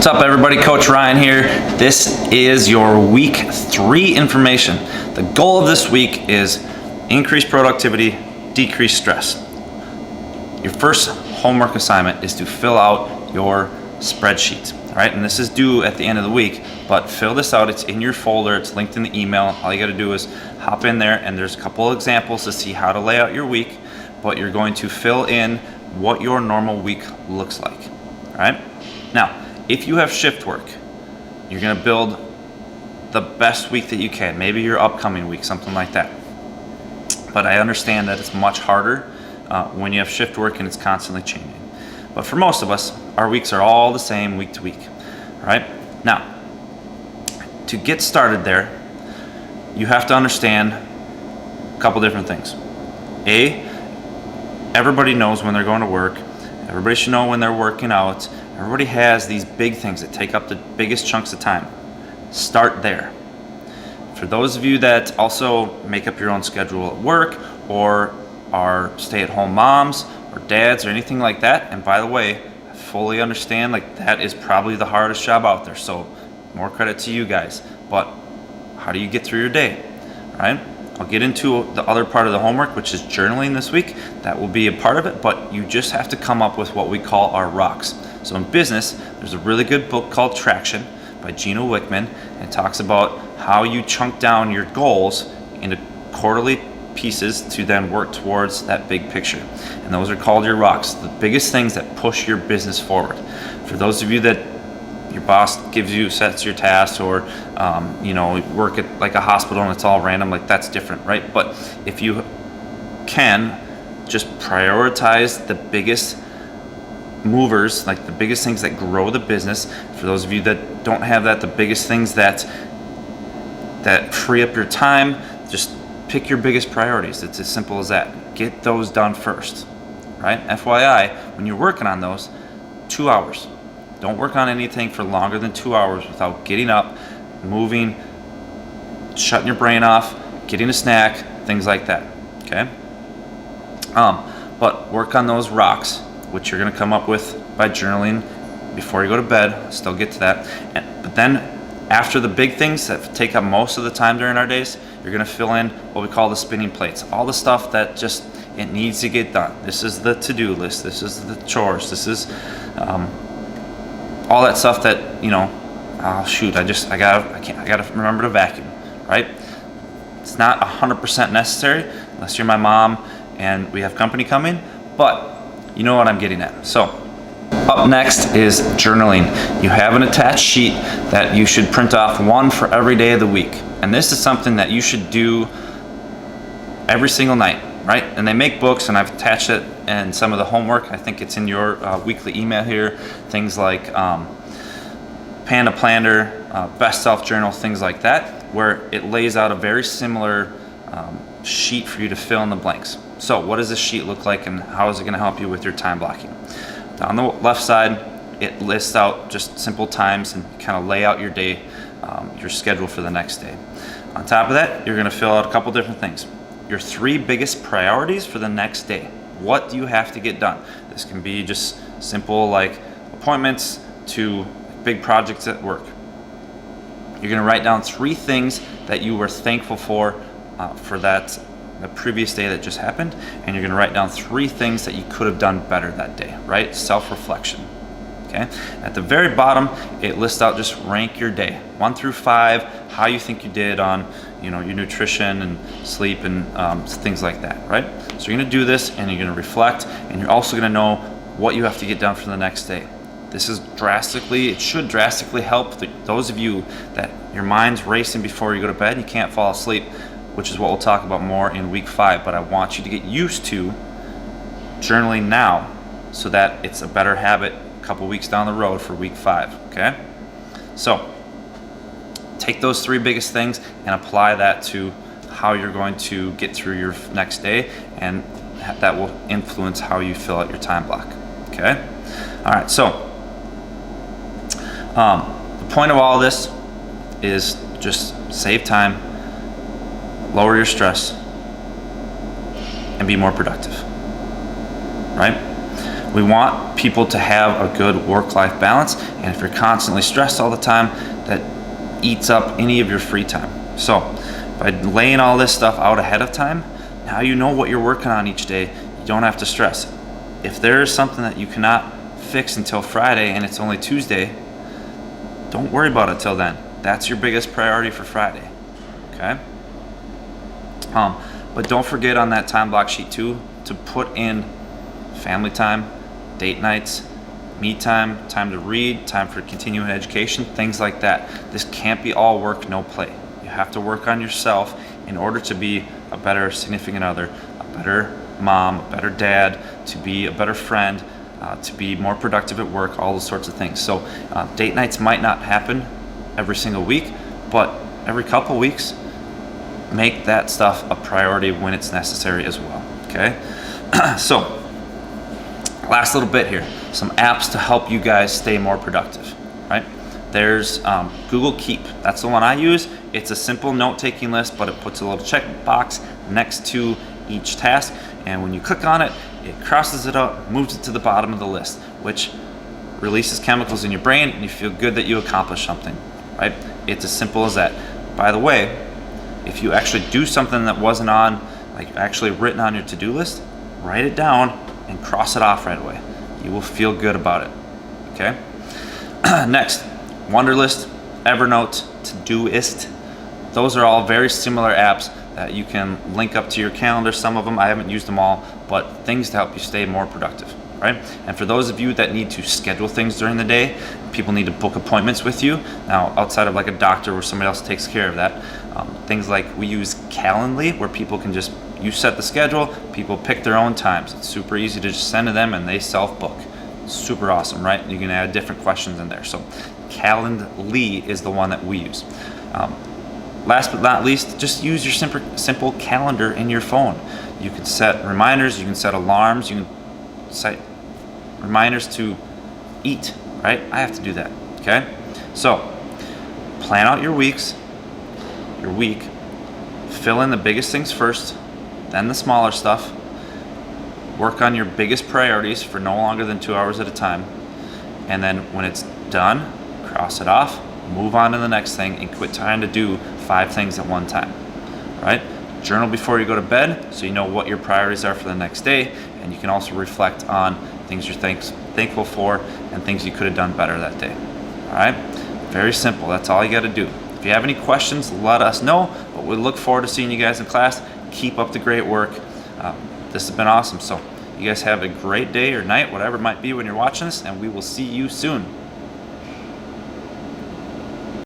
What's up everybody, Coach Ryan here. This is your week 3 information. The goal of this week is increase productivity, decrease stress. Your first homework assignment is to fill out your spreadsheet, all right? And this is due at the end of the week, but fill this out. It's in your folder, it's linked in the email. All you gotta do is hop in there and there's a couple of examples to see how to lay out your week, but you're going to fill in what your normal week looks like, all right? Now, if you have shift work, you're gonna build the best week that you can, maybe your upcoming week, something like that. But I understand that it's much harder when you have shift work and it's constantly changing. But for most of us, our weeks are all the same week to week, all right? Now, to get started there, you have to understand a couple different things. Everybody knows when they're going to work. Everybody should know when they're working out. Everybody has these big things that take up the biggest chunks of time. Start there. For those of you that also make up your own schedule at work or are stay-at-home moms or dads or anything like that, and by the way, I fully understand like that is probably the hardest job out there, so more credit to you guys. But how do you get through your day, all right? I'll get into the other part of the homework, which is journaling this week. That will be a part of it, but you just have to come up with what we call our rocks. So in business, there's a really good book called Traction by Gino Wickman, and it talks about how you chunk down your goals into quarterly pieces to then work towards that big picture. And those are called your rocks, the biggest things that push your business forward. For those of you that your boss sets your tasks, or work at like a hospital and it's all random, like that's different, right? But if you can just prioritize the biggest movers, like the biggest things that grow the business. For those of you that don't have that, the biggest things that free up your time, just pick your biggest priorities. It's as simple as that. Get those done first, right? FYI, when you're working on those, 2 hours. Don't work on anything for longer than 2 hours without getting up, moving, shutting your brain off, getting a snack, things like that, okay? But work on those rocks, which you're gonna come up with by journaling before you go to bed. Still get to that. But then after the big things that take up most of the time during our days, you're gonna fill in what we call the spinning plates. All the stuff that just, it needs to get done. This is the to-do list, this is the chores, this is all that stuff that, oh shoot, I gotta remember to vacuum, right? It's not 100% necessary unless you're my mom and we have company coming, but you know what I'm getting at. So up next is journaling. You have an attached sheet that you should print off, one for every day of the week. And this is something that you should do every single night, right? And they make books, and I've attached it and some of the homework. I think it's in your weekly email here. Things like Panda Planner, Best Self Journal, things like that, where it lays out a very similar sheet for you to fill in the blanks. So what does this sheet look like, and how is it gonna help you with your time blocking? On the left side, it lists out just simple times and kind of lay out your day, your schedule for the next day. On top of that, you're gonna fill out a couple different things. Your 3 biggest priorities for the next day. What do you have to get done? This can be just simple like appointments to big projects at work. You're gonna write down 3 things that you were thankful for the previous day that just happened, and you're gonna write down 3 things that you could have done better that day, right? Self-reflection, okay? At the very bottom, it lists out, just rank your day, 1 through 5, how you think you did on your nutrition and sleep and things like that, right? So you're gonna do this and you're gonna reflect, and you're also gonna know what you have to get done for the next day. This is it should drastically help those of you that your mind's racing before you go to bed, you can't fall asleep, which is what we'll talk about more in week 5, but I want you to get used to journaling now so that it's a better habit a couple weeks down the road for week 5, okay? So take those 3 biggest things and apply that to how you're going to get through your next day, and that will influence how you fill out your time block, okay? All right, so the point of all of this is just save time, lower your stress, and be more productive, right? We want people to have a good work-life balance, and if you're constantly stressed all the time, that eats up any of your free time. So by laying all this stuff out ahead of time, now you know what you're working on each day. You don't have to stress. If there is something that you cannot fix until Friday and it's only Tuesday, don't worry about it till then. That's your biggest priority for Friday, okay? But don't forget on that time block sheet too to put in family time, date nights, me time, time to read, time for continuing education, things like that. This can't be all work, no play. You have to work on yourself in order to be a better significant other, a better mom, a better dad, to be a better friend, to be more productive at work, all those sorts of things. So date nights might not happen every single week, but every couple weeks, make that stuff a priority when it's necessary as well, okay? So, last little bit here, some apps to help you guys stay more productive, right? There's Google Keep. That's the one I use. It's a simple note-taking list, but it puts a little checkbox next to each task, and when you click on it, it crosses it up, moves it to the bottom of the list, which releases chemicals in your brain, and you feel good that you accomplished something, right? It's as simple as that. By the way, if you actually do something that wasn't on, like actually written on your to-do list, write it down and cross it off right away. You will feel good about it, okay? Next, Wunderlist, Evernote, Todoist. Those are all very similar apps that you can link up to your calendar. Some of them, I haven't used them all, but things to help you stay more productive, right? And for those of you that need to schedule things during the day, people need to book appointments with you. Now, outside of like a doctor where somebody else takes care of that, things like we use Calendly, where people can just, you set the schedule, people pick their own times. It's super easy to just send to them and they self-book. Super awesome, right? You can add different questions in there. So Calendly is the one that we use. Last but not least, just use your simple calendar in your phone. You can set reminders, you can set alarms, you can set reminders to eat, right? I have to do that, okay? So plan out your week, fill in the biggest things first, then the smaller stuff, work on your biggest priorities for no longer than 2 hours at a time, and then when it's done, cross it off, move on to the next thing, and quit trying to do 5 things at one time, right? Journal before you go to bed so you know what your priorities are for the next day, and you can also reflect on things you're thankful for and things you could have done better that day, all right? Very simple, that's all you got to do. If you have any questions, let us know, but we look forward to seeing you guys in class. Keep up the great work. This has been awesome, so you guys have a great day or night, whatever it might be when you're watching this, and we will see you soon.